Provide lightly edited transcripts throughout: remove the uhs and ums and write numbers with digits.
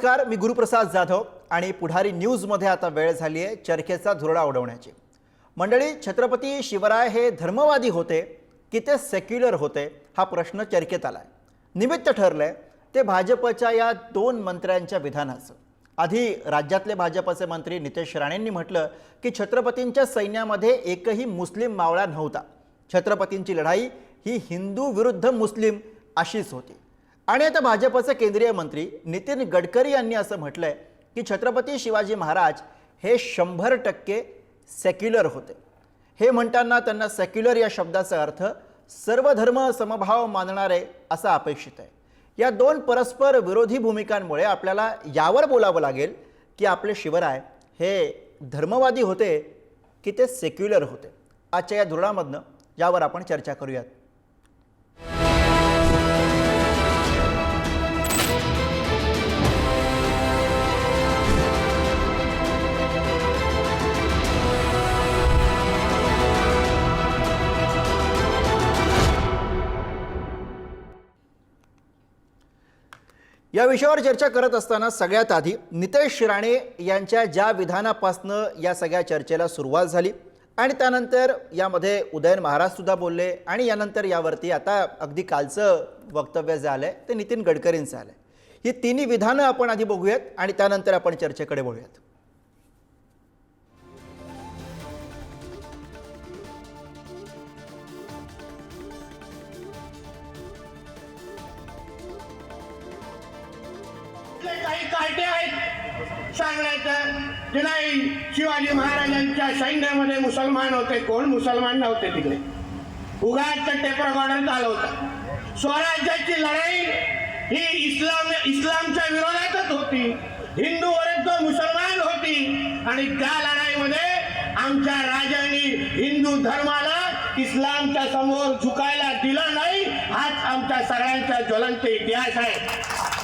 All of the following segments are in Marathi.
नमस्कार, मी गुरुप्रसाद जाधव आणि पुढारी न्यूजमध्ये आता वेळ झाली आहे चरखेचा धुरळा उडवण्याची। मंडळी, छत्रपती शिवराय हे धर्मवादी होते की ते सेक्युलर होते हा प्रश्न चर्चेत आलाय। निमित्त ठरलंय ते भाजपच्या या दोन मंत्र्यांच्या विधानाचं। आधी राज्यातले भाजपचे मंत्री नितेश राणेंनी म्हटलं की छत्रपतींच्या सैन्यामध्ये एकही मुस्लिम मावळा नव्हता, छत्रपतींची लढाई ही हिंदू विरुद्ध मुस्लिम अशीच होती। आणि आता भाजपचे केंद्रीय मंत्री नितीन गडकरी यांनी असं म्हटलंय की छत्रपती शिवाजी महाराज हे 100% सेक्युलर होते। हे म्हणताना त्यांना सेक्युलर या शब्दाचा अर्थ सर्व धर्म समभाव मानणारे असा अपेक्षित आहे। या दोन परस्पर विरोधी भूमिकांमुळे आपल्याला यावर बोलावं लागेल की आपले शिवराय हे धर्मवादी होते की ते सेक्युलर होते। आजच्या या धुरळामधनं यावर आपण चर्चा करूयात। या विषयावर चर्चा करत असताना सगळ्यात आधी नितेश राणे यांच्या ज्या विधानापासून या सगळ्या चर्चेला सुरुवात झाली आणि त्यानंतर यामध्ये उदयन महाराज सुद्धा बोलले आणि यानंतर यावरती आता अगदी कालचं वक्तव्य जे आलंय ते नितीन गडकरींचं आलंय। ही तिन्ही विधानं आपण आधी बघूयात आणि त्यानंतर आपण चर्चेकडे वळूयात। काही काटे आहेत सांगण्याचं की नाही शिवाजी महाराजांच्या सैन्यामध्ये मुसलमान होते, कोण मुसलमान नव्हते तिकडे, उगाच टेप रेकॉर्डर चालवतात। स्वराज्याची लढाई ही इस्लामच्या विरोधातच होती, हिंदू विरुद्ध मुसलमान होती आणि त्या लढाईमध्ये आमच्या राजांनी हिंदू धर्माला इस्लामच्या समोर झुकायला दिलं नाही। हाच आमच्या सगळ्यांचा ज्वलंत इतिहास आहे,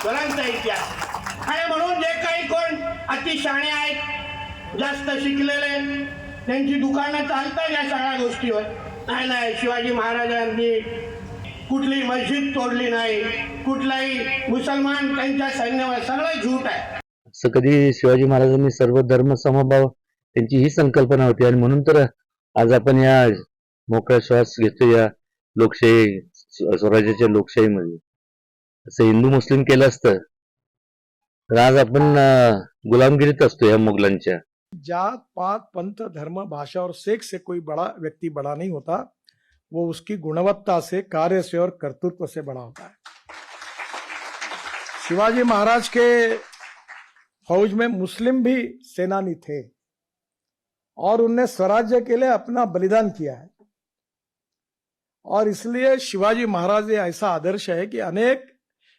ज्वलंत इतिहास। आणि म्हणून जे काही कोण अतिशहाणे आहेत, जास्त शिकलेले, त्यांची दुकानं चालतात या सगळ्या गोष्टीवर। नाही, शिवाजी महाराजांनी कुठली मस्जिद तोडली नाही, कुठलाही मुसलमान त्यांच्या सैन्यावर, सगळं झूट आहे। असं कधी शिवाजी महाराजांनी सर्व धर्म समभाव त्यांची ही संकल्पना होती आणि म्हणून तर आज आपण या मोकळा श्वास घेतो या लोकशाही स्वराज्याच्या लोकशाहीमध्ये। असं हिंदू मुस्लिम केलं असतं तर आज आपण गुलामगिरीत असतो या मुघलांच्या। जात पात पंथ धर्म भाषा और सेक्स से कोई बड़ा व्यक्ति बड़ा नहीं होता, वो उसकी गुणवत्ता से, कार्य से और कर्तृत्व से बड़ा होता है। शिवाजी महाराज के फौज में मुस्लिम भी सेनानी थे और उनने स्वराज्य के लिए अपना बलिदान किया है और इसलिए शिवाजी महाराज ये ऐसा आदर्श है कि अनेक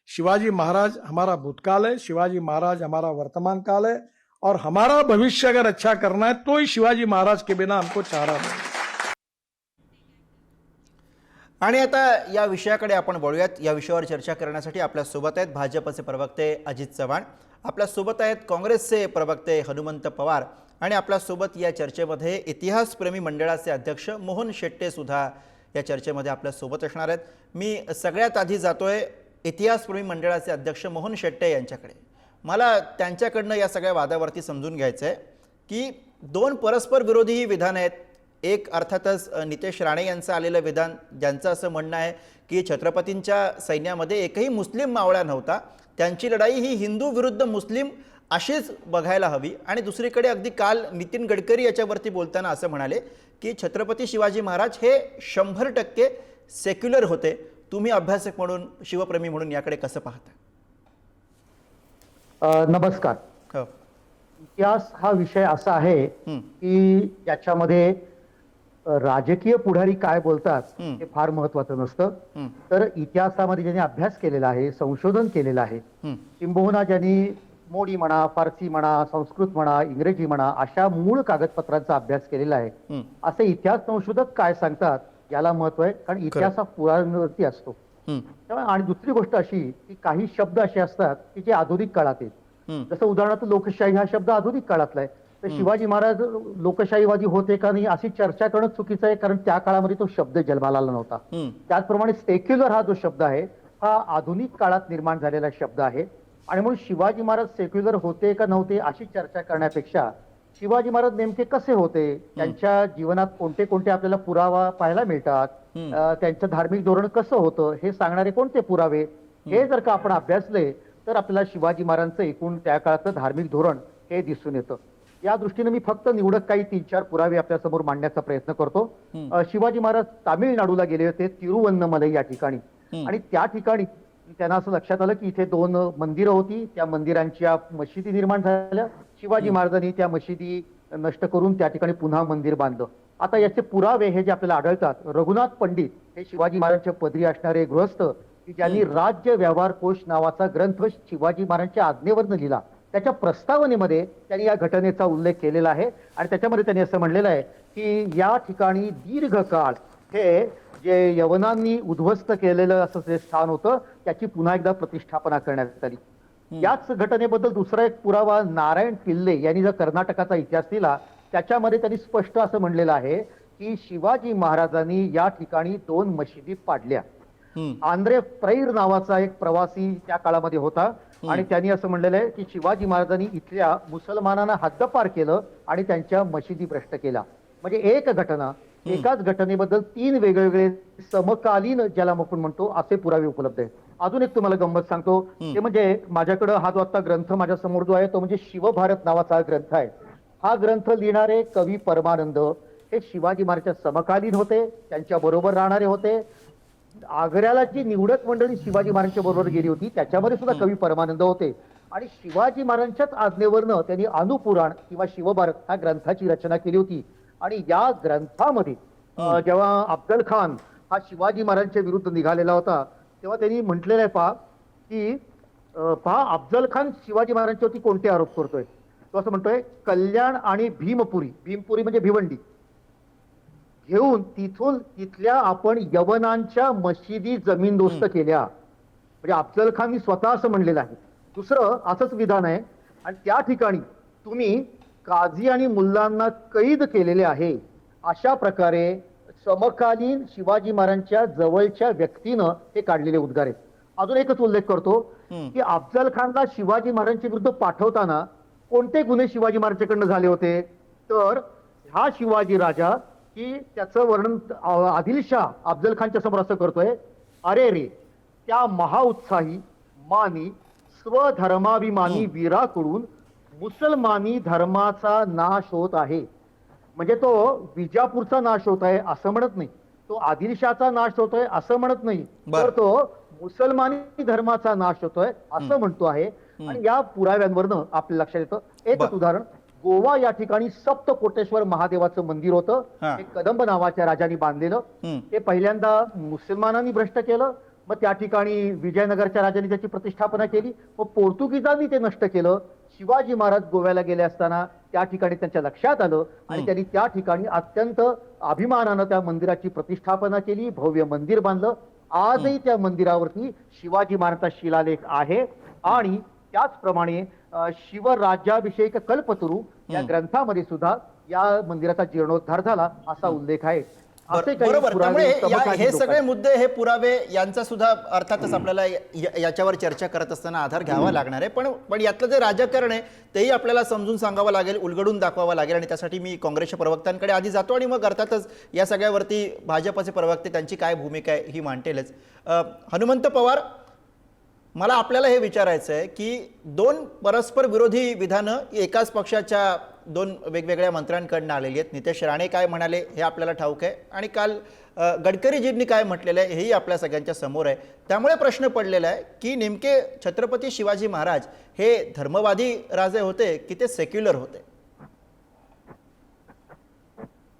शिवाजी महाराज हमारा भूतकाल है, शिवाजी महाराज हमारा वर्तमान काल है और हमारा भविष्य अगर अच्छा करना है तो ही शिवाजी महाराज के बिना हमको चारा नहीं। आणि आता या विषयाकडे आपण वळूयात। या विषयावर चर्चा करण्यासाठी आपल्या सोबत आहेत भाजपचे प्रवक्ते अजित चव्हाण, आपल्या सोबत आहेत काँग्रेसचे प्रवक्ते हनुमंत पवार आणि आपल्या सोबत या चर्चेमध्ये इतिहासप्रेमी मंडळाचे अध्यक्ष मोहन शेट्टे सुद्धा या चर्चेमध्ये आपल्या सोबत असणार आहेत। मी सगळ्यात आधी जातोय इतिहासप्रेमी मंडळाचे अध्यक्ष मोहन शेट्टे यांच्याकडे। मला त्यांच्याकडनं या सगळ्या वादावरती समजून घ्यायचं आहे की दोन परस्पर विरोधी ही विधान आहेत। एक अर्थातच नितेश राणे यांचं आलेलं विधान, ज्यांचं असं म्हणणं आहे की छत्रपतींच्या सैन्यामध्ये एकही मुस्लिम मावळा नव्हता, त्यांची लढाई ही हिंदू विरुद्ध मुस्लिम अशीच बघायला हवी। आणि दुसरीकडे अगदी काल नितीन गडकरी याच्यावरती बोलताना असं म्हणाले की छत्रपती शिवाजी महाराज हे 100% सेक्युलर होते। तुम्ही अभ्यासक म्हणून, शिवप्रेमी म्हणून याकडे कसं पाहता? नमस्कार। इतिहास हा विषय असा आहे की याच्यामध्ये राजकीय पुढारी काय बोलतात हे फार महत्वाचं नसतं, तर इतिहासामध्ये ज्यांनी अभ्यास केलेला आहे, संशोधन केलेलं आहे, किंबहुना ज्यांनी मोडी म्हणा, फारसी म्हणा, संस्कृत म्हणा, इंग्रजी म्हणा अशा मूळ कागदपत्रांचा अभ्यास केलेला आहे, असे इतिहास संशोधक काय सांगतात याला महत्व आहे, कारण इतिहास हा पुराव्यांवरती असतो। आणि दुसरी गोष्ट अशी की काही शब्द असे असतात की जे आधुनिक काळात आहेत, जसं उदाहरणार्थ लोकशाही हा शब्द आधुनिक काळातला आहे, तर शिवाजी महाराज लोकशाहीवादी होते का नाही अशी चर्चा करणं चुकीचं आहे, कारण त्या काळामध्ये तो शब्द जन्माला आला नव्हता। त्याचप्रमाणे सेक्युलर हा जो शब्द आहे हा आधुनिक काळात निर्माण झालेला शब्द आहे आणि म्हणून शिवाजी महाराज सेक्युलर होते का नव्हते अशी चर्चा करण्यापेक्षा शिवाजी महाराज नेमके कसे होते, त्यांच्या जीवनात कोणते कोणते आपल्याला पुरावा पाहायला मिळतात, त्यांचं धार्मिक धोरण कसं होतं हे सांगणारे कोणते पुरावे, हे जर का आपण अभ्यासले तर आपल्याला शिवाजी महाराजांचं एकूण त्या काळातलं धार्मिक धोरण हे दिसून येतं. या दृष्टीने मी फक्त निवडक काही 3-4 पुरावे आपल्या समोर मांडण्याचा प्रयत्न करतो. शिवाजी महाराज तामिळनाडूला गेले होते, तिरुवन्नमलई या ठिकाणी, आणि त्या ठिकाणी त्यांना असं लक्षात आलं की इथे 2 मंदिरं होती, त्या मंदिरांच्या मशिदी निर्माण झाल्या. शिवाजी महाराजांनी त्या मशिदी नष्ट करून त्या ठिकाणी पुन्हा मंदिर बांधलं. आता याचे पुरावे हे जे आपल्याला आढळतात, रघुनाथ पंडित हे शिवाजी महाराजांच्या पदरी असणारे गृहस्थ की ज्यांनी राज्य व्यवहार कोश नावाचा ग्रंथ शिवाजी महाराजांच्या आज्ञेवरनं लिहिला, त्याच्या प्रस्तावनेमध्ये त्यांनी या घटनेचा उल्लेख केलेला आहे. आणि त्याच्यामध्ये त्यांनी असं म्हणलेलं आहे की या ठिकाणी दीर्घकाळ हे जे यवनांनी उद्ध्वस्त केलेलं असं जे स्थान होतं त्याची पुन्हा एकदा प्रतिष्ठापना करण्यात आली. याच घटनेबद्दल दुसरा एक पुरावा नारायण पिल्ले यांनी जर कर्नाटकाचा इतिहास दिला, त्याच्यामध्ये त्यांनी स्पष्ट असं म्हणलेलं आहे की शिवाजी महाराजांनी या ठिकाणी 2 मशिदी पाडल्या. आंद्रे फ्रैर नावाचा एक प्रवासी त्या काळामध्ये होता आणि त्यांनी असं म्हणलेलं आहे की शिवाजी महाराजांनी इथल्या मुसलमानांना हद्दपार केलं आणि त्यांच्या मशिदी भ्रष्ट केल्या. म्हणजे एक घटना, एकाच घटनेबद्दल 3 वेगवेगळे समकालीन ज्याला आपण म्हणतो असे पुरावे उपलब्ध आहेत. अजून एक तुम्हाला गंमत सांगतो, ते म्हणजे माझ्याकडे हा जो आता ग्रंथ माझ्या समोर जो आहे तो म्हणजे शिवभारत नावाचा हा ग्रंथ आहे. हा ग्रंथ लिहिणारे कवी परमानंद हे शिवाजी महाराजांच्या समकालीन होते, त्यांच्या बरोबर राहणारे होते. आग्र्याला जी निवडक मंडळी शिवाजी महाराजांच्या बरोबर गेली होती त्याच्यामध्ये सुद्धा कवी परमानंद होते. आणि शिवाजी महाराजांच्याच आज्ञेवरनं त्यांनी अनुपुराण किंवा शिवभारत ह्या ग्रंथाची रचना केली होती. आणि या ग्रंथामध्ये जेव्हा अफजल खान हा शिवाजी महाराजांच्या विरुद्ध निघालेला होता तेव्हा त्यांनी म्हटलेलं आहे की अफजल खान शिवाजी महाराजांच्यावरती कोणते आरोप करतोय. तो असं म्हणतोय, कल्याण आणि भीमपुरी, भीमपुरी म्हणजे भिवंडी, घेऊन तिथल्या आपण यवनांच्या मशिदी जमीनदोस्त केल्या. म्हणजे अफजल खाननी स्वतः असं म्हणलेलं आहे. दुसरं असंच विधान आहे, आणि त्या ठिकाणी तुम्ही काझी आणि मुल्लांना कैद केलेले आहे. अशा प्रकारे समकालीन शिवाजी महाराजांच्या जवळच्या व्यक्तीनं हे काढलेले उद्गार आहेत. अजून एकच उल्लेख करतो की अफजल खानला शिवाजी महाराजांच्या विरुद्ध पाठवताना कोणते गुन्हे शिवाजी महाराजांकडनं झाले होते, तर हा शिवाजी राजा की त्याचं वर्णन आदिलशाह अफजल खानच्या समोर असं करतोय, अरे रे त्या महाउत्साही मानी स्वधर्माभिमानी वीराकडून मुसलमानी धर्माचा नाश होत आहे. म्हणजे तो विजापूरचा नाश होत आहे असं म्हणत नाही, तो आदिलशाहचा नाश होतोय असं म्हणत नाही, तर तो मुसलमानी धर्माचा नाश होतोय असं म्हणतो आहे. आणि या पुराव्यांवरनं आपल्या लक्षात येतं. एकच उदाहरण, गोवा या ठिकाणी सप्तकोटेश्वर महादेवाचं मंदिर होतं, हे कदंब नावाच्या राजांनी बांधलेलं. ते पहिल्यांदा मुसलमानांनी भ्रष्ट केलं, मग त्या ठिकाणी विजयनगरच्या राजांनी त्याची प्रतिष्ठापना केली, मग पोर्तुगीजांनी ते नष्ट केलं. शिवाजी महाराज गोव्याला गेले असताना त्या ठिकाणी त्यांच्या लक्षात आलं आणि त्यांनी त्या ठिकाणी अत्यंत अभिमानानं त्या मंदिराची प्रतिष्ठापना केली, भव्य मंदिर बांधलं. आजही त्या मंदिरावरती शिवाजी महाराजांचा शिलालेख आहे. आणि त्याचप्रमाणे शिवराज्याभिषेक कल्पतरू या ग्रंथामध्ये सुद्धा या मंदिराचा जीर्णोद्धार झाला असा उल्लेख आहे. असे काही बरोबर. पुरावे त्यामुळे हे सगळे लोकांचे. मुद्दे, हे पुरावे यांचा सुद्धा अर्थातच आपल्याला याच्यावर चर्चा करत असताना आधार घ्यावा लागणार आहे. पण यातलं जे राजकारण आहे तेही आपल्याला समजून सांगावं लागेल, उलगडून दाखवावं लागेल. आणि त्यासाठी मी काँग्रेसच्या प्रवक्त्यांकडे आधी जातो आणि मग अर्थातच या सगळ्यावरती भाजपचे प्रवक्ते त्यांची काय भूमिका आहे ही मांडतेलच. हनुमंत पवार, मला आपल्याला हे विचारायचं आहे की 2 परस्पर विरोधी विधानं एकाच पक्षाच्या 2 वेगवेगळ्या मंत्र्यांकडून आलेली आहेत. नितेश राणे काय म्हणाले हे आपल्याला ठाऊक आहे, आणि काल गडकरीजींनी काय म्हटलेलं आहे हेही आपल्या सगळ्यांच्या समोर आहे. त्यामुळे प्रश्न पडलेला आहे की नेमके छत्रपती शिवाजी महाराज हे धर्मवादी राजे होते की ते सेक्युलर होते?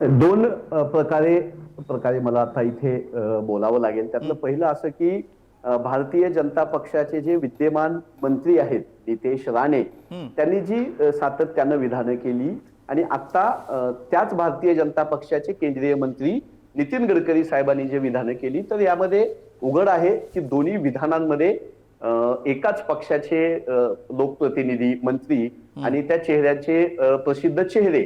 2 प्रकारे मला आता इथे बोलावं लागेल. त्यातलं पहिलं असं की भारतीय जनता पक्षाचे जे विद्यमान मंत्री आहेत नितेश राणे, त्यांनी जी सातत्यानं विधानं केली, आणि आता त्याच भारतीय जनता पक्षाचे केंद्रीय मंत्री नितीन गडकरी साहेबांनी जे विधानं केली, तर यामध्ये उघड आहे की दोन्ही विधानांमध्ये एकाच पक्षाचे लोकप्रतिनिधी, मंत्री आणि त्या चेहऱ्याचे प्रसिद्ध चेहरे,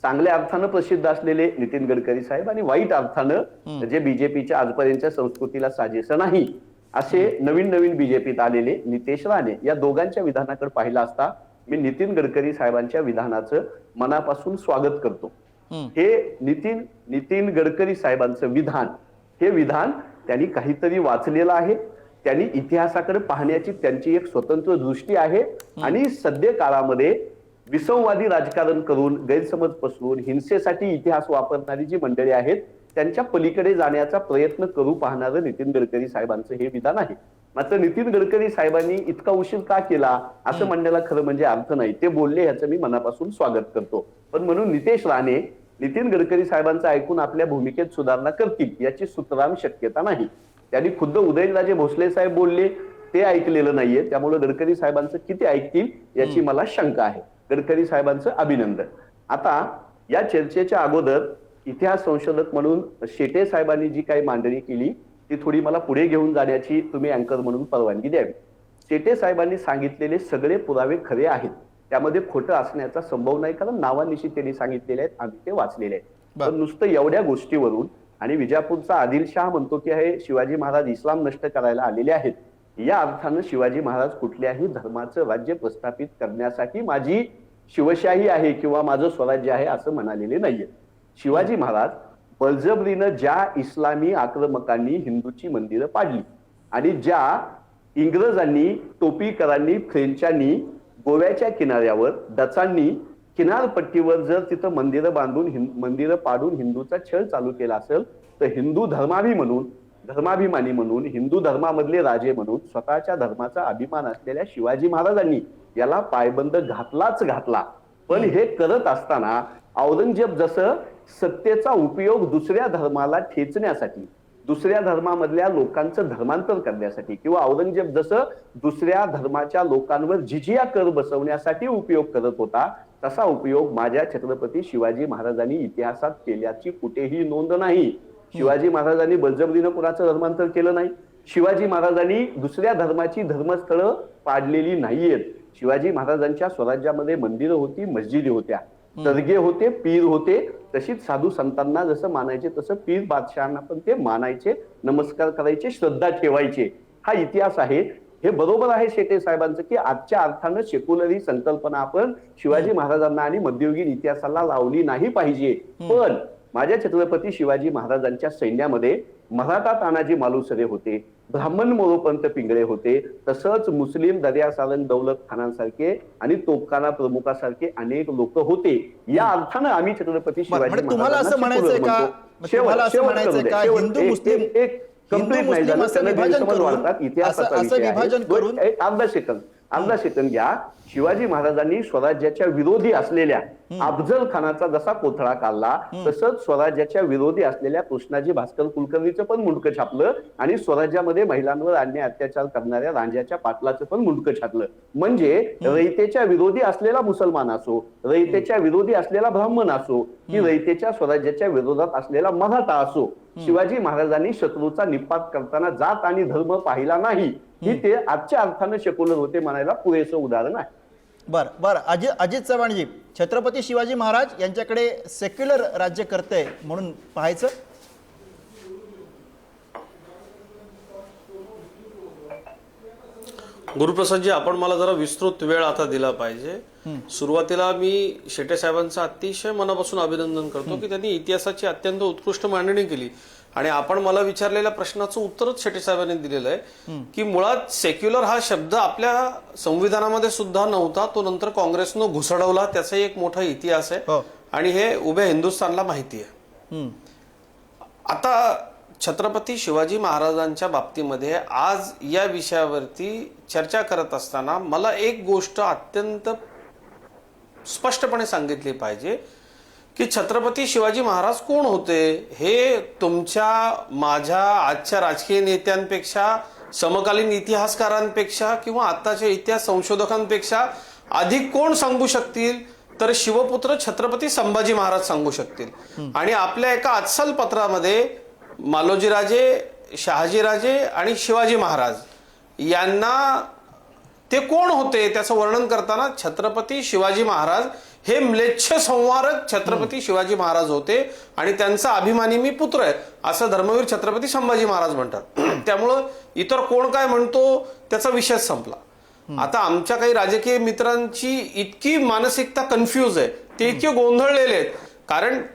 चांगल्या अर्थानं प्रसिद्ध असलेले नितीन गडकरी साहेब आणि वाईट अर्थानं जे बीजेपीच्या आजपर्यंतच्या संस्कृतीला साजेसं नाही असे नवीन नवीन बीजेपीत आलेले नितेश राणे या दोघांच्या विधानाकडे पाहिलं असता मी नितीन गडकरी साहेबांच्या विधानाचं मनापासून स्वागत करतो. हे नितीन गडकरी साहेबांचं विधान, हे विधान त्यांनी काहीतरी वाचलेलं आहे, त्यांनी इतिहासाकडे पाहण्याची त्यांची एक स्वतंत्र दृष्टी आहे आणि सध्या काळामध्ये विसंवादी राजकारण करून गैरसमज पसरून हिंसेसाठी इतिहास वापरणारी जी मंडळी आहेत त्यांच्या पलीकडे जाण्याचा प्रयत्न करू पाहणारं नितीन गडकरी साहेबांचं हे विधान आहे. मात्र नितीन गडकरी साहेबांनी इतका उशीर का केला असं म्हणण्याला खरं म्हणजे अर्थ नाही. ते बोलले ह्याचं मी मनापासून स्वागत करतो. पण म्हणून नितेश राणे नितीन गडकरी साहेबांचं ऐकून आपल्या भूमिकेत सुधारणा करतील याची सुतराम शक्यता नाही. त्यांनी खुद्द उदयनराजे भोसले साहेब बोलले ते ऐकलेलं नाहीये, त्यामुळे गडकरी साहेबांचं किती ऐकतील याची मला शंका आहे. गडकरी साहेबांचं अभिनंदन. आता या चर्चेच्या अगोदर इतिहास संशोधक म्हणून शेटे साहेबांनी जी काही मांडणी केली ती थोडी मला पुढे घेऊन जाण्याची तुम्ही अँकर म्हणून परवानगी द्यावी. शेटे साहेबांनी सांगितलेले सगळे पुरावे खरे आहेत, त्यामध्ये खोटं असण्याचा संभव नाही, कारण नावानिशी त्यांनी सांगितलेले आहेत, आम्ही ते वाचलेले आहेत. पण नुसतं एवढ्या गोष्टीवरून आणि विजापूरचा आदिलशाह म्हणतो की हे शिवाजी महाराज इस्लाम नष्ट करायला आलेले आहेत, या अर्थानं शिवाजी महाराज कुठल्याही धर्माचं राज्य प्रस्थापित करण्यासाठी माझी शिवशाही आहे किंवा माझं स्वराज्य आहे असं म्हणालेले नाहीये. शिवाजी महाराज बळजबरीनं ज्या इस्लामी आक्रमकांनी हिंदूची मंदिरं पाडली आणि ज्या इंग्रजांनी, टोपीकरांनी, फ्रेंचांनी गोव्याच्या किनाऱ्यावर, डचांनी किनारपट्टीवर जर तिथं मंदिरं बांधून मंदिरं पाडून हिंदूचा छळ चालू केला असेल तर हिंदू धर्माभिमानी म्हणून हिंदू धर्मामधले राजे म्हणून स्वतःच्या धर्माचा अभिमान असलेल्या शिवाजी महाराजांनी याला पायबंद घातला. पण हे करत असताना औरंगजेब जसं सत्तेचा उपयोग दुसऱ्या धर्माला ठेचण्यासाठी, दुसऱ्या धर्मामधल्या लोकांचं धर्मांतर करण्यासाठी किंवा औरंगजेब जसं दुसऱ्या धर्माच्या लोकांवर जिजिया कर बसवण्यासाठी उपयोग करत होता, तसा उपयोग माझ्या छत्रपती शिवाजी महाराजांनी इतिहासात केल्याची कुठेही नोंद नाही. शिवाजी महाराजांनी बळजबरीनं कुणाचं धर्मांतर केलं नाही. शिवाजी महाराजांनी दुसऱ्या धर्माची धर्मस्थळं पाडलेली नाहीयेत. शिवाजी महाराजांच्या स्वराज्यामध्ये मंदिरं होती, मस्जिदी होत्या, दर्गे होते, पीर होते. तशीच साधू संतांना जसं मानायचे तसं पीर बादशहांना पण ते मानायचे, नमस्कार करायचे, श्रद्धा ठेवायचे. हा इतिहास आहे. हे बरोबर आहे शेटे साहेबांचं की आजच्या अर्थानं सेक्युलर संकल्पना आपण शिवाजी महाराजांना आणि मध्ययुगीन इतिहासाला लावली नाही पाहिजे. पण माझ्या छत्रपती शिवाजी महाराजांच्या सैन्यामध्ये मराठा तानाजी मालुसरे होते, ब्राह्मण मोरोपंत पिंगळे होते, तसंच मुस्लिम दर्या सारंग दौलत खानांसारखे आणि तोपखाना प्रमुखासारखे अनेक लोक होते. या अर्थानं आम्ही छत्रपती शिवाजी तुम्हाला असं म्हणायचंय का, तुम्हाला असं म्हणायचंय का हिंदू मुस्लिम कंप्लीट नाही झालं, त्याला गैरसमज वाढतात. इतिहासाचा विषय आहे. अर्धा सेकंद घ्या. शिवाजी महाराजांनी स्वराज्याच्या विरोधी असलेल्या अफजल खानाचा जसा कोथळा काढला तसंच स्वराज्याच्या विरोधी असलेल्या कृष्णाजी भास्कर कुलकर्णीचं पण मुंडकं छापलं आणि स्वराज्यामध्ये महिलांवर अन्याय अत्याचार करणाऱ्या रांझ्याच्या पाटलाचं पण मुंडकं छापलं. म्हणजे रयतेच्या विरोधी असलेला मुसलमान असो, रयतेच्या विरोधी असलेला ब्राह्मण असो की रयतेच्या स्वराज्याच्या विरोधात असलेला मराठा असो, शिवाजी महाराजांनी शत्रूचा निपात करताना जात आणि धर्म पाहिला नाही. ही ते आजच्या अर्थानं सेक्युलर होते म्हणायला पुरेसं उदाहरण आहे. बरं अजित चव्हाणजी, छत्रपती शिवाजी महाराज यांच्याकडे सेक्युलर राज्य करते म्हणून पाहायचं. गुरुप्रसादजी, आपण मला जरा विस्तृत वेळ आता दिला पाहिजे. सुरुवातीला मी शेटे साहेबांचं अतिशय मनापासून अभिनंदन करतो की त्यांनी इतिहासाची अत्यंत उत्कृष्ट मांडणी केली आणि आपण मला विचारलेल्या प्रश्नाचं उत्तरच शेटे साहेबांनी दिलेलं आहे की मुळात सेक्युलर हा शब्द आपल्या संविधानामध्ये सुद्धा नव्हता, तो नंतर काँग्रेसनं घुसडवला, त्याचा एक मोठा इतिहास आहे आणि हे उभ्या हिंदुस्थानला माहिती आहे. आता छत्रपती शिवाजी महाराजांच्या बाबतीमध्ये आज या विषयावरती चर्चा करत असताना मला एक गोष्ट अत्यंत स्पष्टपणे सांगितली पाहिजे की छत्रपती शिवाजी महाराज कोण होते हे तुमच्या, माझ्या, आजच्या राजकीय नेत्यांपेक्षा, समकालीन इतिहासकारांपेक्षा किंवा आताच्या इतिहास संशोधकांपेक्षा अधिक कोण सांगू शकतील तर शिवपुत्र छत्रपती संभाजी महाराज सांगू शकतील. आणि आपल्या एका अस्सल पत्रामध्ये मालोजीराजे, शहाजीराजे आणि शिवाजी महाराज यांना ते कोण होते त्याचं वर्णन करताना छत्रपती शिवाजी महाराज हे म्लेच्छ संवारक छत्रपती शिवाजी महाराज होते आणि त्यांचा अभिमानी मी पुत्र आहे असं धर्मवीर छत्रपती संभाजी महाराज म्हणतात. त्यामुळं इतर कोण काय म्हणतो त्याचा विषयच संपला. आता आमच्या काही राजकीय मित्रांची इतकी मानसिकता कन्फ्यूज आहे, ते इतके गोंधळलेले आहेत.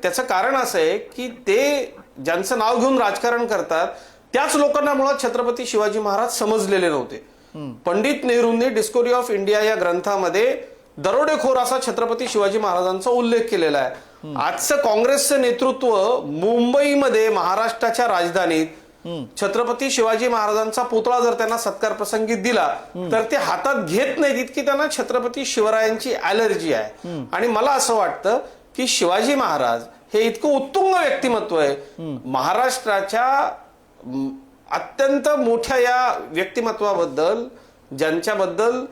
त्याचं कारण असं आहे की ते ज्यांचं नाव घेऊन राजकारण करतात त्याच लोकांना मुळात छत्रपती शिवाजी महाराज समजलेले नव्हते. पंडित नेहरूंनी डिस्कवरी ऑफ इंडिया या ग्रंथामध्ये दरोडेखोर असा छत्रपती शिवाजी महाराजांचा उल्लेख केलेला आहे. आजचं काँग्रेसचं नेतृत्व मुंबईमध्ये महाराष्ट्राच्या राजधानीत छत्रपती शिवाजी महाराजांचा पुतळा जर त्यांना सत्कार प्रसंगी दिला तर ते हातात घेत नाहीत, इतकी त्यांना छत्रपती शिवरायांची ॲलर्जी आहे. आणि मला असं वाटतं की शिवाजी महाराज हे इतकं उत्तुंग व्यक्तिमत्व आहे, महाराष्ट्राच्या अत्यंत मोठ्या या व्यक्तिमत्वाबद्दल ज्यांच्याबद्दल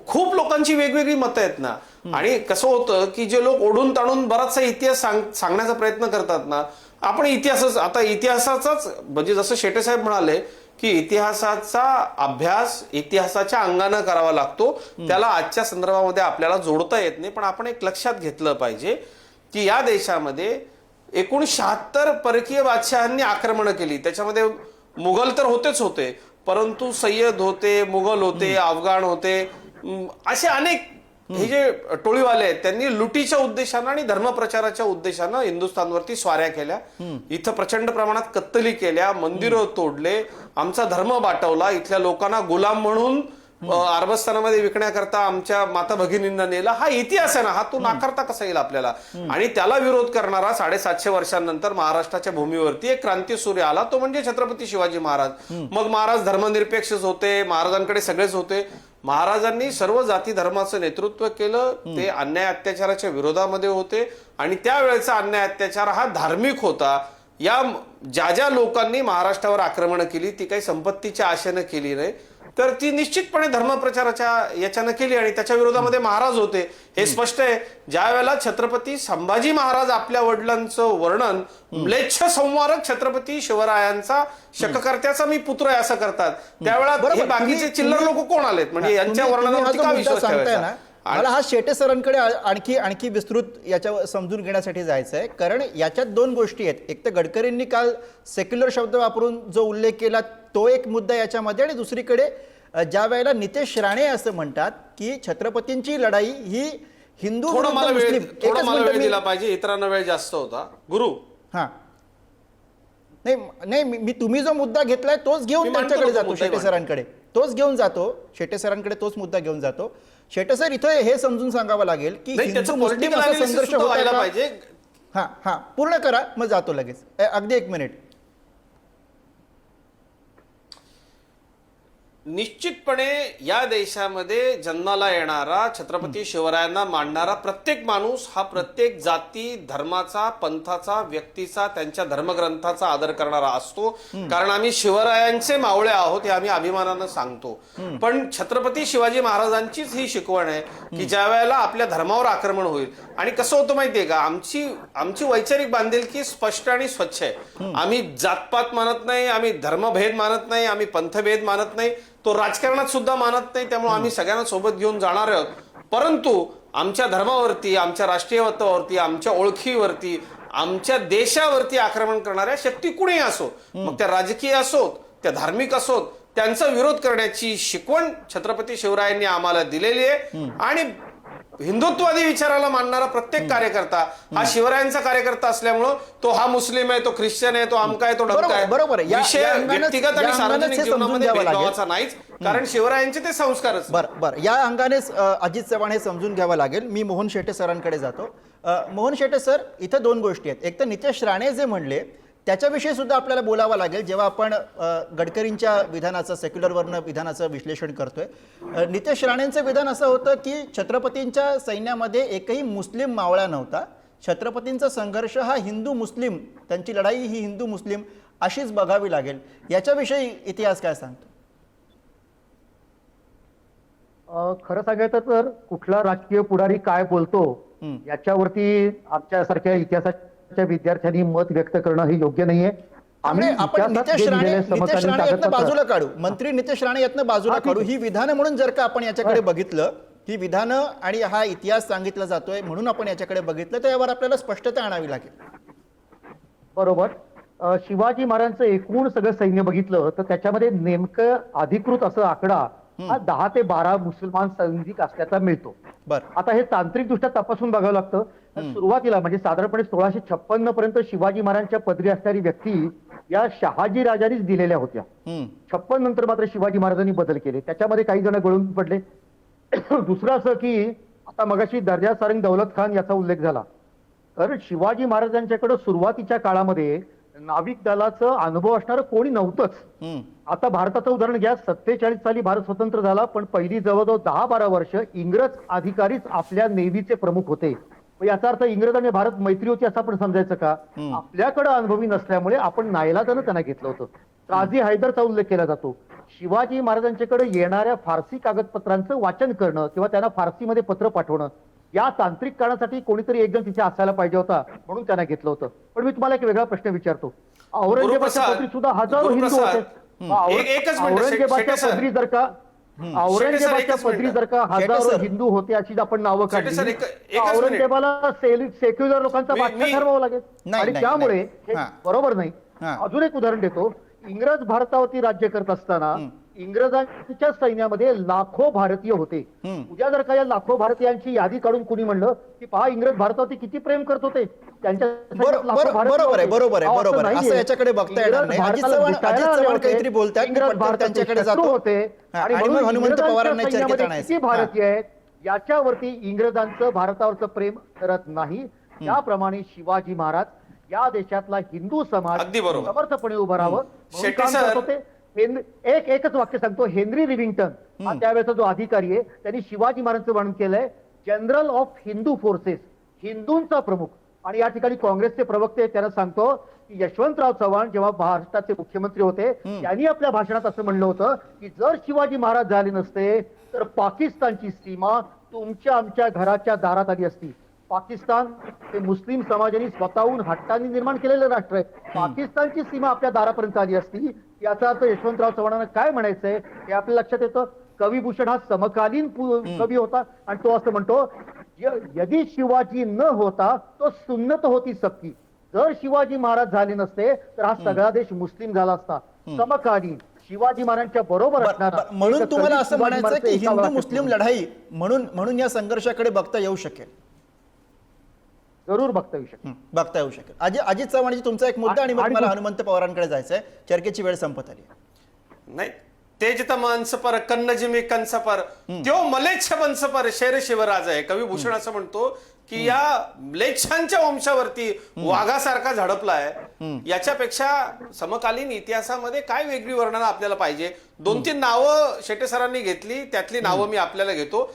खूप लोकांची वेगवेगळी मतं आहेत ना. आणि कसं होतं की जे लोक ओढून ताणून बराचसा इतिहास सांगण्याचा प्रयत्न करतात ना, आपण इतिहासाचाच म्हणजे जसं शेटे साहेब म्हणाले की इतिहासाचा अभ्यास इतिहासाच्या अंगानं करावा लागतो, त्याला आजच्या संदर्भामध्ये आपल्याला जोडता येत नाही. पण आपण एक लक्षात घेतलं पाहिजे की या देशामध्ये 1976 परकीय बादशहांनी आक्रमणं केली. त्याच्यामध्ये मुघल तर होतेच होते, परंतु सय्यद होते, मुघल होते, अफगाण होते, असे अनेक हे जे टोळीवाले आहेत त्यांनी लुटीच्या उद्देशानं आणि धर्मप्रचाराच्या उद्देशानं हिंदुस्थानवरती स्वाऱ्या केल्या, इथं प्रचंड प्रमाणात कत्तली केल्या, मंदिरं तोडले, आमचा धर्म बाटवला, इथल्या लोकांना गुलाम म्हणून अरबस्थानामध्ये विकण्याकरता आमच्या माता भगिनींना नेला. हा इतिहास आहे ना, हा तो नाकारता कसा येईल आपल्याला. आणि त्याला विरोध करणारा 750 वर्षांनंतर महाराष्ट्राच्या भूमीवरती एक क्रांतीसूर्य आला, तो म्हणजे छत्रपती शिवाजी महाराज. मग महाराज धर्मनिरपेक्षच होते, महाराजांकडे सगळेच होते. महाराजांनी सर्व जाती धर्माचं नेतृत्व केलं, ते अन्याय अत्याचाराच्या विरोधामध्ये होते आणि त्यावेळेचा अन्याय अत्याचार हा धार्मिक होता. या ज्या लोकांनी महाराष्ट्रावर आक्रमण केली ती काही संपत्तीच्या आशेनं केली नाही, तर ती निश्चितपणे धर्मप्रचाराच्या याच्यानं केली आणि त्याच्या विरोधामध्ये महाराज होते, हे स्पष्ट आहे. ज्या वेळेला छत्रपती संभाजी महाराज आपल्या वडिलांचं वर्णन म्लेच्छ संवारक छत्रपती शिवरायांचा शककर्त्याचा मी पुत्र आहे असं करतात, त्यावेळेला हे बाकीचे चिल्लर लोक कोण आलेत, म्हणजे यांच्या वर्णनावरती का विश्वास ठेवायचा. मला हा शेटे सरांकडे आणखी विस्तृत याच्या समजून घेण्यासाठी जायचं आहे, कारण याच्यात दोन गोष्टी आहेत. एक तर गडकरींनी काल सेक्युलर शब्द वापरून जो उल्लेख केला तो एक मुद्दा याच्यामध्ये, आणि दुसरीकडे ज्या वेळेला नितेश राणे असं म्हणतात की छत्रपतींची लढाई ही हिंदू थोडा मला वेळ दिला मी पाहिजे, इतरांना वेळ जास्त होता. गुरु हा नाही मी तुम्ही जो मुद्दा घेतलाय तोच घेऊन त्यांच्याकडे जातो, शेटे सरांकडे तोच घेऊन जातो, शेटे सरांकडे तोच मुद्दा घेऊन जातो. शेटे सर, इथं हे समजून सांगावं लागेल की हिंदू मुस्लिम असा संघर्ष होता पाहिजे. हा पूर्ण करा, मग जातो लगेच. अगदी 1 मिनिट. निश्चितपणे या देशामध्ये जन्माला येणारा छत्रपती शिवरायांना मानणारा प्रत्येक माणूस हा प्रत्येक जाती धर्माचा, पंथाचा, व्यक्तीचा, त्यांच्या धर्मग्रंथाचा आदर करणारा असतो. कारण आम्ही शिवरायांचे मावळे आहोत हे आम्ही अभिमानानं सांगतो. पण छत्रपती शिवाजी महाराजांचीच ही शिकवण आहे की ज्या वेळेला आपल्या धर्मावर आक्रमण होईल, आणि कसं होतं माहितीये का, आमची वैचारिक बांधिलकी स्पष्ट आणि स्वच्छ आहे. आम्ही जातपात मानत नाही, आम्ही धर्मभेद मानत नाही, आम्ही पंथभेद मानत नाही, तो राजकारणात सुद्धा मानत नाही. त्यामुळे आम्ही सगळ्यांना सोबत घेऊन जाणार आहोत. परंतु आमच्या धर्मावरती, आमच्या राष्ट्रीयत्वावरती, आमच्या ओळखीवरती, आमच्या देशावरती आक्रमण करणाऱ्या शक्ती कुणीही असो, मग त्या राजकीय असोत, त्या धार्मिक असोत, त्यांचा विरोध करण्याची शिकवण छत्रपती शिवरायांनी आम्हाला दिलेली आहे. आणि हिंदुत्ववादी विचाराला मानणारा प्रत्येक कार्यकर्ता हा शिवरायांचा कार्यकर्ता असल्यामुळं तो हा मुस्लिम आहे, तो ख्रिश्चन आहे, तो आमका आहे, तो डमका आहे. बरोबर. विषय व्यक्तिगत आणि सार्वजनिक जीवनामध्ये भेदभावाचा नाहीच, कारण शिवरायांचे ते संस्कारच. बरं या अंगानेच अजित चव्हाण हे समजून घ्यावं लागेल. मी मोहन शेटे सरांकडे जातो. मोहन शेटे सर, इथं दोन गोष्टी आहेत. एक तर नितेश राणे जे म्हणले त्याच्याविषयी सुद्धा आपल्याला बोलावं लागेल. जेव्हा आपण गडकरींच्या विधानाचं, सेक्युलरवरनं विधानाचं विश्लेषण करतोय, नितेश राणेंचं विधान असं होतं की छत्रपतींच्या सैन्यामध्ये एकही मुस्लिम मावळा नव्हता, छत्रपतींचा संघर्ष हा हिंदू मुस्लिम, त्यांची लढाई ही हिंदू मुस्लिम अशीच बघावी लागेल. याच्याविषयी इतिहास काय सांगतो? खरं सांगायचं तर कुठला राजकीय पुढारी काय बोलतो याच्यावरती आमच्यासारख्या इतिहासाच्या विद्यार्थ्यांनी मत व्यक्त करणं हे योग्य नाहीये. आपण नितेश राणे यातनं बाजूला काढू, मंत्री नितेश राणे यातनं बाजूला काढू. ही विधानं म्हणून जर का आपण याच्याकडे बघितलं ही विधानं आणि हा इतिहास सांगितला जातोय म्हणून आपण याच्याकडे बघितलं तर यावर आपल्याला स्पष्टता आणावी लागेल. बरोबर. शिवाजी महाराजांचं एकूण सगळं सैन्य बघितलं तर त्याच्यामध्ये नेमकं अधिकृत असं आकडा हा 10 ते 12 मुसलमान सैनिक असल्याचा मिळतो. बरं. आता हे तांत्रिक दृष्ट्या तपासून बघावं लागतं. सुरुवातीला म्हणजे साधारणपणे 1656 पर्यंत शिवाजी महाराजांच्या पदरी असणारी व्यक्ती या शहाजी राजांनीच दिलेल्या होत्या. 56 नंतर मात्र शिवाजी महाराजांनी बदल केले, त्याच्यामध्ये काही जण गळून पडले. दुसरं असं की आता मगाशी दर्जा सारंग दौलत खान याचा उल्लेख झाला, कारण शिवाजी महाराजांच्याकडे सुरुवातीच्या काळामध्ये नाविक दलाचं अनुभव असणारं कोणी नव्हतंच. आता भारताचं उदाहरण घ्या, 47 साली भारत स्वतंत्र झाला, पण पहिली जवळजवळ 10-12 वर्ष इंग्रज अधिकारीच आपल्या नेव्हीचे प्रमुख होते. याचा अर्थ इंग्रज आणि भारत मैत्री होती असं आपण समजायचं का? आपल्याकडे अनुभवी नसल्यामुळे आपण नाईलाजानं त्यांना घेतलं होतं. काझी हैदरचा उल्लेख केला जातो. शिवाजी महाराजांच्याकडे येणाऱ्या फारसी कागदपत्रांचं वाचन करणं किंवा त्यांना फारसीमध्ये पत्र पाठवणं या तांत्रिक कारणासाठी कोणीतरी एक जण तिथे असायला पाहिजे होता म्हणून त्यांना घेतलं होतं. पण मी तुम्हाला एक वेगळा प्रश्न विचारतो, औरंगजेबाच्या पदरी सुद्धा हजारो हिंदू होते. औरंगजेबाच्या पदरी जर का औरंगजेबाच्या पदरी जर का हजारो हिंदू होते अशी आपण नावं काढली, औरंगजेबाला सेक्युलर लोकांचा बादशाह ठरवावं लागेल आणि त्यामुळे हे बरोबर नाही. अजून एक उदाहरण देतो, इंग्रज भारतावरती राज्य करत असताना इंग्रजांच्या सैन्यामध्ये लाखो भारतीय होते. उद्या जर का या लाखो भारतीयांची यादी काढून कुणी म्हणलं की पहा इंग्रज भारतावरती किती प्रेम करत होते, त्यांच्या बरोबर आहे असं याच्याकडे बघता येणार नाही. अजित चव्हाण काहीतरी बोलतात, त्यांच्याकडे जातो होते आणि मग हनुमंत पवारांना चर्चेत आणायचं. किती भारतीय आहेत याच्यावरती इंग्रजांचं भारतावरचं प्रेम करत नाही. त्याप्रमाणे शिवाजी महाराज या देशातला हिंदू समाज समर्थपणे उभं राहावं म्हणून काम करत होते. एकच वाक्य सांगतो, हेनरी रिव्हिंग्टन हा त्यावेळेचा जो अधिकारी आहे त्यांनी शिवाजी महाराजांचं वर्णन केलंय जनरल ऑफ हिंदू फोर्सेस, हिंदूंचा प्रमुख. आणि या ठिकाणी काँग्रेसचे प्रवक्ते त्यांना सांगतो की यशवंतराव चव्हाण जेव्हा महाराष्ट्राचे मुख्यमंत्री होते त्यांनी आपल्या भाषणात असं म्हणलं होतं की जर शिवाजी महाराज झाले नसते तर पाकिस्तानची सीमा तुमच्या आमच्या घराच्या दारात आली असती. पाकिस्तान हे मुस्लिम समाजाने स्वतःहून हट्टाने निर्माण केलेलं राष्ट्र आहे. पाकिस्तानची सीमा आपल्या दारापर्यंत आली असती. याचा अर्थ यशवंतराव चव्हाणांना काय म्हणायचंय हे आपल्या लक्षात येतं. कविभूषण हा समकालीन कवी होता आणि तो असं म्हणतो, यदि शिवाजी न होता तो सुन्नत होती सक्की. जर शिवाजी महाराज झाले नसते तर हा सगळा देश मुस्लिम झाला असता. समकालीन शिवाजी महाराजांच्या बरोबर असणारा. म्हणून तुम्हाला असं म्हणायचं की हिंदू मुस्लिम लढाई म्हणून या संघर्षाकडे बघता येऊ शकेल. जरूर बघता येऊ शकेल. बघता येऊ शकेल. अजित चव्हाणजी तुमचा एक मुद्दा आणि मग मला हनुमंत पवारांकडे जायचंय. चर्चेची वेळ संपत आली. नाही तेज माणसं पर कन्न जिमी कंस पर त्यो मलेच्छ वंश पर शेर शिवराज आहे. कविभूषण असं म्हणतो की या म्लेच्छांच्या वंशावरती वाघासारखा झडपलाय. याच्यापेक्षा समकालीन इतिहासामध्ये काय वेगळी वर्णनं आपल्याला पाहिजे. 2-3 नावं शेटे सरांनी घेतली, त्यातली नावं मी आपल्याला घेतो.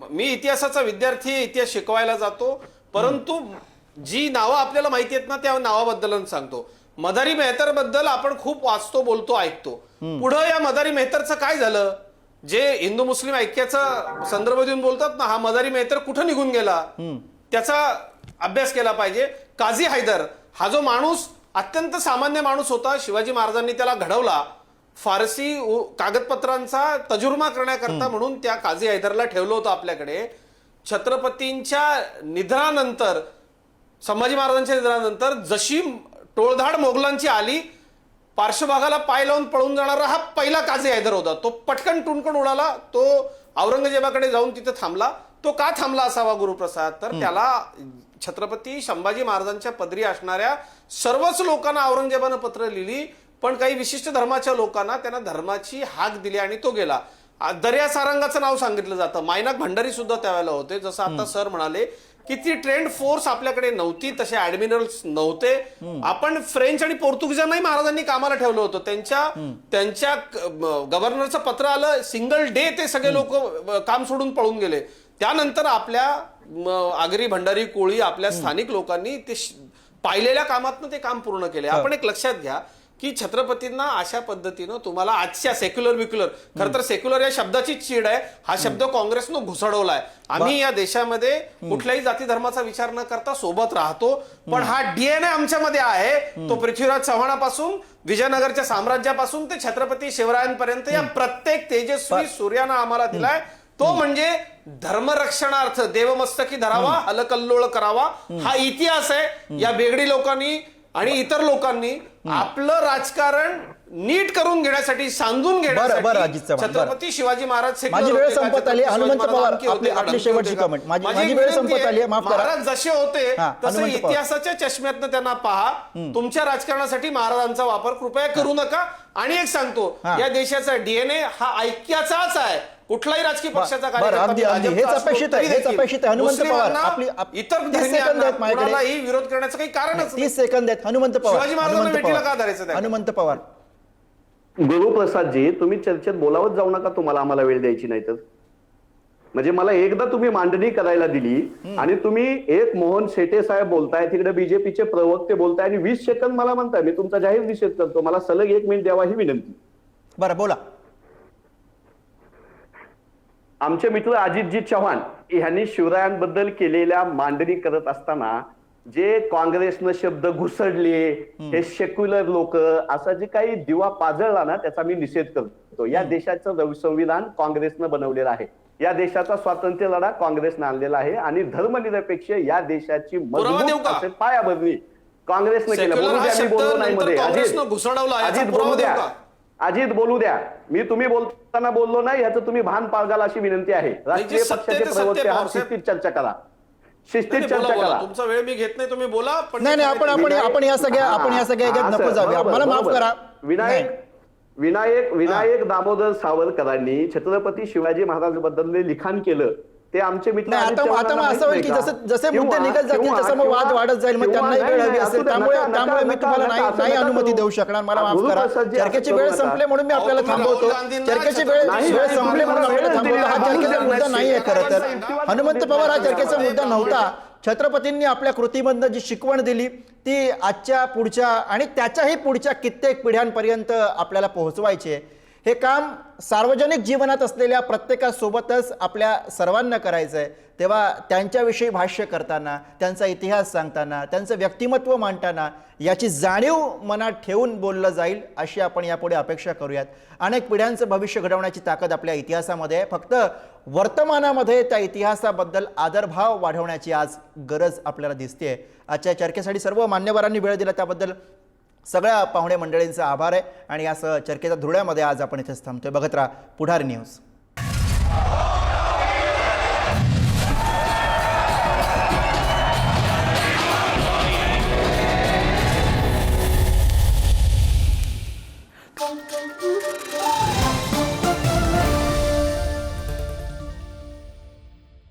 मी इतिहासाचा विद्यार्थी, इतिहास शिकवायला जातो, परंतु जी नावं आपल्याला माहिती आहेत ना त्या नावाबद्दल सांगतो. मदारी मेहतर बद्दल आपण खूप वाचतो, बोलतो, ऐकतो. पुढं या मदारी मेहतरचं काय झालं, जे हिंदू मुस्लिम ऐक्याचा संदर्भ देऊन बोलतात ना, हा मदारी मेहतर कुठं निघून गेला त्याचा अभ्यास केला पाहिजे. काझी हैदर हा जो माणूस अत्यंत सामान्य माणूस होता, शिवाजी महाराजांनी त्याला घडवला. फारसी कागदपत्रांचा तजुर्मा करण्याकरता म्हणून त्या काझी हैदरला ठेवलं होतं आपल्याकडे. छत्रपतींच्या निधनानंतर, संभाजी महाराजांच्या निधनानंतर जशी टोळधाड मोगलांची आली, पार्श्वभागाला पाय लावून पळून जाणारा हा पहिला काझी हैदर होता. तो पटकन टुणकन उडाला, तो औरंगजेबाकडे जाऊन तिथे थांबला. तो का थांबला असावा गुरुप्रसाद, तर त्याला छत्रपती संभाजी महाराजांच्या पदरी असणाऱ्या सर्वच लोकांना औरंगजेबानं पत्र लिहिली, पण काही विशिष्ट धर्माच्या लोकांना त्यांना धर्माची हाक दिली आणि तो गेला. दर्या सारंगाचं नाव सांगितलं जातं. मायनाक भंडारी सुद्धा त्यावेळेला होते. जसं आता सर म्हणाले की ती ट्रेंड फोर्स आपल्याकडे नव्हती, तसे ऍडमिरल्स नव्हते. आपण फ्रेंच आणि पोर्तुगीजांनाही महाराजांनी कामाला ठेवलं होतं. त्यांच्या गव्हर्नरचं पत्र आलं, सिंगल डे ते सगळे लोक काम सोडून पळून गेले. त्यानंतर आपल्या आगरी भंडारी कोळी आपल्या स्थानिक लोकांनी ते पाहिलेल्या कामातनं ते काम पूर्ण केले. आपण एक लक्षात घ्या की छत्रपतींना अशा पद्धतीनं तुम्हाला आजच्या सेक्युलर विक्युलर, खरं तर सेक्युलर या शब्दाची चीड आहे. हा शब्द काँग्रेसनं घुसडवलाय. आम्ही या देशामध्ये कुठल्याही जाती धर्माचा विचार न करता सोबत राहतो, पण हा डीएनए आमच्यामध्ये आहे. तो पृथ्वीराज चव्हाणापासून, विजयनगरच्या साम्राज्यापासून ते छत्रपती शिवरायांपर्यंत या प्रत्येक तेजस्वी सूर्यानं आम्हाला दिलाय. तो म्हणजे धर्मरक्षणार्थ देवमस्तकी धरावा, हलकल्लोळ करावा, हा इतिहास आहे. या बेगडी लोकांनी आणि इतर लोकांनी आपलं राजकारण नीट करून घेण्यासाठी, सांधून बरं, अजित घेण्यासाठी चव्हाण, बरं. छत्रपती शिवाजी महाराज secular माझी वेळ होते का? संपत आली. छत्रपती हनुमंत शिवाजी पवार, महाराज होते का? आपली डंके शेवटची होते का? comment. माझी माझी वेळ विनंती संपत आली आहे, माफ करा. महाराज जसे होते हा, तसे हनुमंत पवार. इतिहासाच्या चष्म्यातनं त्यांना पहा. तुमच्या राजकारणासाठी महाराजांचा वापर कृपया करू नका. आणि एक सांगतो, हा. या देशाचा डीएनए हा ऐक्याचाच आहे. कुठलाही राजकीय पक्षाचा बरं, कार्यकर्ता अगदी अगदी हेच भाजपचा असलो अपेक्षित आहे, तरी हेच देखील अपेक्षित आहे. हनुमंत पवार, मुस्लिमांना, इतर 30 सेकंद धर्मियांना आहेत माझ्याकडे. कोणालाही विरोध करण्याचं काही कारणच नाही. 30 सेकंद आहेत. हनुमंत पवार, शिवाजी महाराजांना हनुमंत भेटीला पवार, का धरायचं त्याला? हनुमंत पवार. गुरुप्रसादजी, तुम्ही चर्चेत बोलावत जाऊ नका, तुम्हाला आम्हाला वेळ द्यायची नाही तर. म्हणजे मला एकदा तुम्ही मांडणी करायला दिली आणि तुम्ही एक मोहन शेटे साहेब बोलताय, तिकडे बीजेपीचे प्रवक्ते बोलताय आणि 20 सेकंद मला म्हणताय. मी तुमचा जाहीर निषेध करतो. मला सलग 1 मिनिट द्यावा ही विनंती. बरं, बोला. आमचे मित्र अजितजी चव्हाण यांनी शिवरायांबद्दल केलेल्या मांडणी करत असताना जे काँग्रेसनं शब्द घुसडले, हे सेक्युलर लोक, असा जे काही दिवा पाजळला ना, त्याचा मी निषेध करतो. या देशाचं संविधान काँग्रेसनं बनवलेलं आहे. या देशाचा स्वातंत्र्य लढा काँग्रेसनं आणलेला आहे आणि धर्मनिरपेक्ष या देशाची पुरावा देऊ मजबूत का? असे पायाभरणी काँग्रेसनं केलं. Secular बोलू हा द्या, मी शब्द बोललो नाही नंतर मध्ये. काँग्रेसनं घुसडवला, याचा अजित पुरावा बोलू द्या, देऊ का? अजित बोलू द्या. मी तुम्ही बोलताना बोललो नाही याचं तुम्ही भान बाळगाल अशी विनंती आहे. राष्ट्रीय सत्य पक्षाचे ते सत्य, प्रवक्ते हा पवारसाहेब. शिस्तीत चर्चा करा, शिस्तीत नाही, चर्चा बोला, करा. तुमचा वेळ मी घेत नाही, तुम्ही बोला. पण नाही आपण या सगळ्या ह्याच्यात नको जाऊया. मला माफ करा. विनायक दामोदर सावरकरांनी छत्रपती शिवाजी महाराजांबद्दल लिखाण केलं. ते आमचे मित्र नाही, अजित आता चव्हाणांना मग असं होईल की माहित नाही जसे का? मुद्दे निघत जातील तसं मग वाद वाढत जाईल. मग त्यांनाही वेळ हवी असेल. त्यामुळे मी तुम्हाला नाही अनुमती देऊ शकणार. मला माफ करा. चर्चेची वेळ संपली म्हणून मी आपल्याला थांबवतो. चर्चेची वेळ संपली म्हणून आपल्याला थांबवतो. हा चर्चेचा मुद्दा नाही आहे खरं तर. हनुमंत पवार हा चर्चेचा मुद्दा नव्हता. छत्रपतींनी आपल्या कृतीमधनं जी शिकवण दिली ती आजच्या, पुढच्या आणि त्याच्याही पुढच्या कित्येक पिढ्यांपर्यंत आपल्याला पोहोचवायची आहे. हे काम सार्वजनिक जीवनात असलेल्या प्रत्येकासोबतच आपल्या सर्वांना करायचं आहे. तेव्हा त्यांच्याविषयी भाष्य करताना, त्यांचा इतिहास सांगताना, त्यांचं व्यक्तिमत्व मांडताना याची जाणीव मनात ठेवून बोललं जाईल अशी आपण यापुढे अपेक्षा करूयात. अनेक पिढ्यांचं भविष्य घडवण्याची ताकद आपल्या इतिहासामध्ये आहे. फक्त वर्तमानामध्ये त्या इतिहासाबद्दल आदरभाव वाढवण्याची आज गरज आपल्याला दिसते. आजच्या चर्चेसाठी सर्व मान्यवरांनी वेळ दिला त्याबद्दल सगळ्या पाहुणे मंडळींचा आभार आहे. आणि असं चर्चेच्या धुळ्यामध्ये आज आपण इथेच थांबतोय. बघत राहा पुढारी न्यूज.